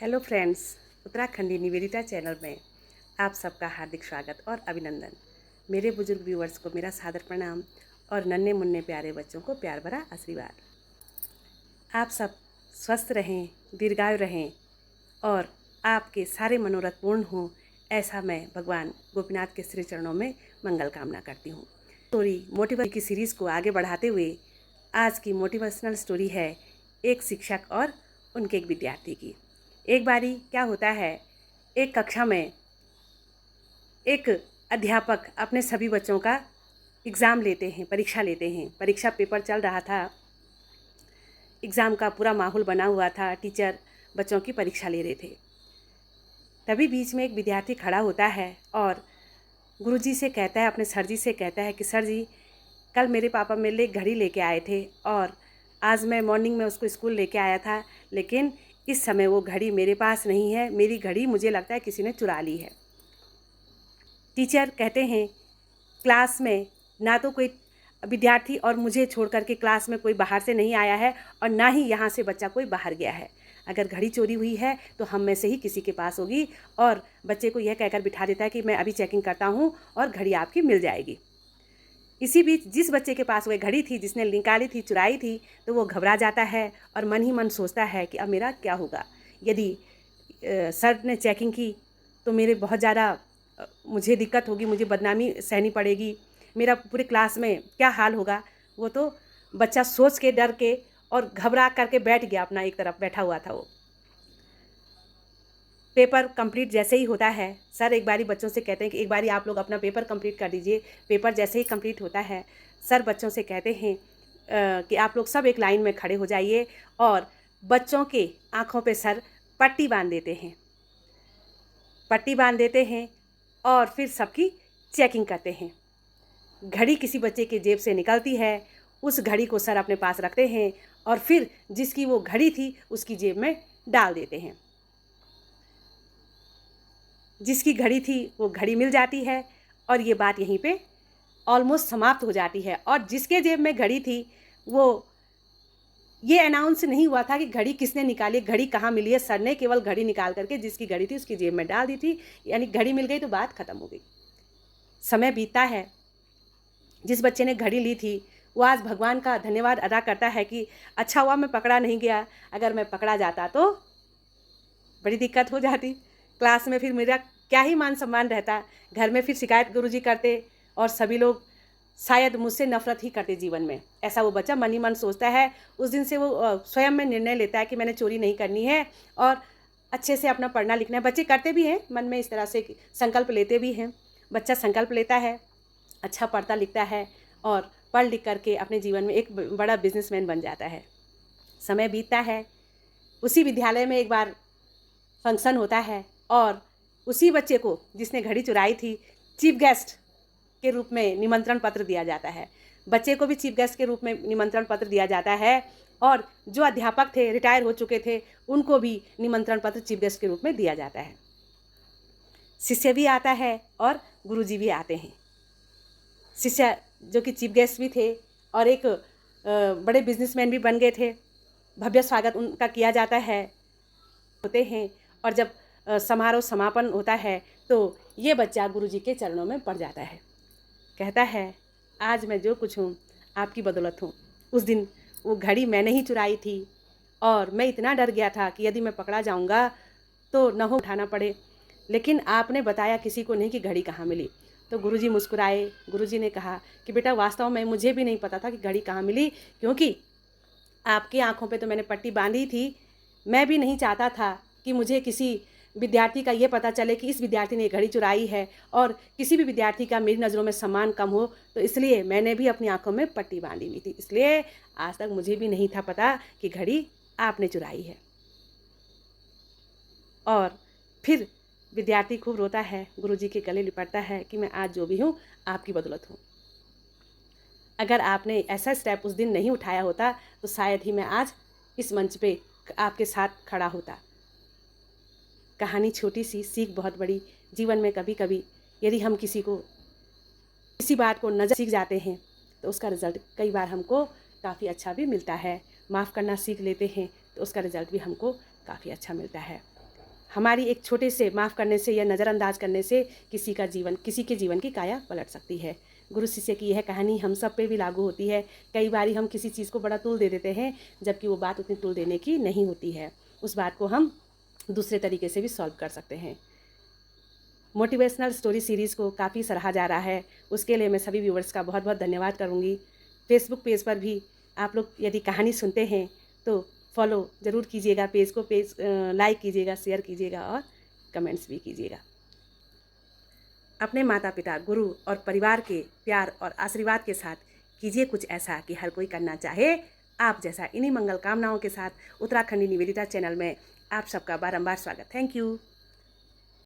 Hello friends, Uttarakhandi Nivedita channel में आप सबका हार्दिक स्वागत और अभिनंदन। मेरे बुजुर्ग व्यूअर्स को मेरा सादर प्रणाम और नन्हे मुन्ने प्यारे बच्चों को प्यार भरा आशीर्वाद। आप सब स्वस्थ रहें, दीर्घायु रहें और आपके सारे मनोरथ पूर्ण हों, ऐसा मैं भगवान गोपीनाथ के श्री चरणों में मंगल कामना करती हूँ। स्टोरी मोटिवेशन की सीरीज़ को आगे बढ़ाते हुए आज की मोटिवेशनल स्टोरी है एक शिक्षक और उनके एक विद्यार्थी की। एक बारी क्या होता है, एक कक्षा में एक अध्यापक अपने सभी बच्चों का एग्ज़ाम लेते हैं, परीक्षा लेते हैं। परीक्षा पेपर चल रहा था, एग्ज़ाम का पूरा माहौल बना हुआ था, टीचर बच्चों की परीक्षा ले रहे थे। तभी बीच में एक विद्यार्थी खड़ा होता है और गुरुजी से कहता है, अपने सर जी से कहता है कि सर जी, कल मेरे पापा मेरे लिए घड़ी लेके आए थे और आज मैं मॉर्निंग में उसको स्कूल लेके आया था, लेकिन इस समय वो घड़ी मेरे पास नहीं है। मेरी घड़ी मुझे लगता है किसी ने चुरा ली है। टीचर कहते हैं, क्लास में ना तो कोई विद्यार्थी और मुझे छोड़ करके क्लास में कोई बाहर से नहीं आया है और ना ही यहाँ से बच्चा कोई बाहर गया है। अगर घड़ी चोरी हुई है तो हम में से ही किसी के पास होगी। और बच्चे को यह कहकर बिठा देता है कि मैं अभी चेकिंग करता हूँ और घड़ी आपकी मिल जाएगी। इसी बीच जिस बच्चे के पास वह घड़ी थी, जिसने निकाली थी, चुराई थी, तो वो घबरा जाता है और मन ही मन सोचता है कि अब मेरा क्या होगा। यदि सर ने चेकिंग की तो मेरे बहुत ज़्यादा मुझे दिक्कत होगी, मुझे बदनामी सहनी पड़ेगी, मेरा पूरे क्लास में क्या हाल होगा। वो तो बच्चा सोच के, डर के और घबरा करके बैठ गया, अपना एक तरफ बैठा हुआ था वो। पेपर कंप्लीट जैसे ही होता है, सर एक बारी बच्चों से कहते हैं कि एक बारी आप लोग अपना पेपर कंप्लीट कर दीजिए। पेपर जैसे ही कंप्लीट होता है, सर बच्चों से कहते हैं कि आप लोग सब एक लाइन में खड़े हो जाइए और बच्चों के आँखों पे सर पट्टी बांध देते हैं। पट्टी बांध देते हैं और फिर सबकी चेकिंग करते हैं। घड़ी किसी बच्चे के जेब से निकलती है, उस घड़ी को सर अपने पास रखते हैं और फिर जिसकी वो घड़ी थी उसकी जेब में डाल देते हैं। जिसकी घड़ी थी वो घड़ी मिल जाती है और ये बात यहीं पे ऑलमोस्ट समाप्त हो जाती है। और जिसके जेब में घड़ी थी वो ये अनाउंस नहीं हुआ था कि घड़ी किसने निकाली, घड़ी कहाँ मिली है। सर ने केवल घड़ी निकाल करके जिसकी घड़ी थी उसकी जेब में डाल दी थी, यानी घड़ी मिल गई तो बात ख़त्म हो गई। समय बीतता है, जिस बच्चे ने घड़ी ली थी वो आज भगवान का धन्यवाद अदा करता है कि अच्छा हुआ मैं पकड़ा नहीं गया, अगर मैं पकड़ा जाता तो बड़ी दिक्कत हो जाती। क्लास में फिर मेरा क्या ही मान सम्मान रहता, घर में फिर शिकायत गुरुजी करते और सभी लोग शायद मुझसे नफरत ही करते जीवन में। ऐसा वो बच्चा मन ही मन सोचता है। उस दिन से वो स्वयं में निर्णय लेता है कि मैंने चोरी नहीं करनी है और अच्छे से अपना पढ़ना लिखना है। बच्चे करते भी हैं, मन में इस तरह से संकल्प लेते भी हैं। बच्चा संकल्प लेता है, अच्छा पढ़ता लिखता है और पढ़ लिख करके अपने जीवन में एक बड़ा बिजनेसमैन बन जाता है। समय बीतता है, उसी विद्यालय में एक बार फंक्शन होता है और उसी बच्चे को जिसने घड़ी चुराई थी चीफ गेस्ट के रूप में निमंत्रण पत्र दिया जाता है। बच्चे को भी चीफ गेस्ट के रूप में निमंत्रण पत्र दिया जाता है और जो अध्यापक थे, रिटायर हो चुके थे, उनको भी निमंत्रण पत्र चीफ गेस्ट के रूप में दिया जाता है। शिष्य भी आता है और गुरुजी भी आते हैं। शिष्य जो कि चीफ गेस्ट भी थे और एक बड़े बिजनेसमैन भी बन गए थे। भव्य स्वागत उनका किया जाता है होते हैं और जब समारोह समापन होता है तो ये बच्चा गुरुजी के चरणों में पड़ जाता है। कहता है, आज मैं जो कुछ हूँ आपकी बदौलत हूँ। उस दिन वो घड़ी मैंने ही चुराई थी और मैं इतना डर गया था कि यदि मैं पकड़ा जाऊँगा तो न हो उठाना पड़े, लेकिन आपने बताया किसी को नहीं कि घड़ी कहाँ मिली। तो गुरुजी मुस्कुराए। गुरुजी ने कहा कि बेटा, वास्तव में मुझे भी नहीं पता था कि घड़ी कहाँ मिली, क्योंकि आपकी आँखों पे तो मैंने पट्टी बांधी थी। मैं भी नहीं चाहता था कि मुझे किसी विद्यार्थी का ये पता चले कि इस विद्यार्थी ने घड़ी चुराई है और किसी भी विद्यार्थी का मेरी नज़रों में सम्मान कम हो, तो इसलिए मैंने भी अपनी आंखों में पट्टी बांधी हुई थी। इसलिए आज तक मुझे भी नहीं था पता कि घड़ी आपने चुराई है। और फिर विद्यार्थी खूब रोता है, गुरुजी के गले लिपटता है कि मैं आज जो भी हूँ आपकी बदौलत हूँ। अगर आपने ऐसा स्टेप उस दिन नहीं उठाया होता तो शायद ही मैं आज इस मंच पे आपके साथ खड़ा होता। कहानी छोटी सी, सीख बहुत बड़ी। जीवन में कभी कभी यदि हम किसी बात को नज़र सीख जाते हैं तो उसका रिज़ल्ट कई बार हमको काफ़ी अच्छा भी मिलता है। माफ़ करना सीख लेते हैं तो उसका रिज़ल्ट भी हमको काफ़ी अच्छा मिलता है। हमारी एक छोटे से माफ़ करने से या नज़रअंदाज करने से किसी के जीवन की काया पलट सकती है। गुरु शिष्य की यह कहानी हम सब पे भी लागू होती है। कई बारी हम किसी चीज़ को बड़ा तूल दे देते हैं, जबकि वो बात उतनी तूल देने की नहीं होती है। उस बात को हम दूसरे तरीके से भी सॉल्व कर सकते हैं। मोटिवेशनल स्टोरी सीरीज़ को काफ़ी सराहा जा रहा है, उसके लिए मैं सभी व्यूवर्स का बहुत बहुत धन्यवाद करूँगी। फेसबुक पेज पर भी आप लोग यदि कहानी सुनते हैं तो फॉलो ज़रूर कीजिएगा, पेज लाइक कीजिएगा, शेयर कीजिएगा और कमेंट्स भी कीजिएगा। अपने माता पिता, गुरु और परिवार के प्यार और आशीर्वाद के साथ कीजिए कुछ ऐसा कि हर कोई करना चाहे आप जैसा। इन्हीं मंगल कामनाओं के साथ उत्तराखंडी निवेदिता चैनल में आप सबका बारंबार स्वागत। Thank you.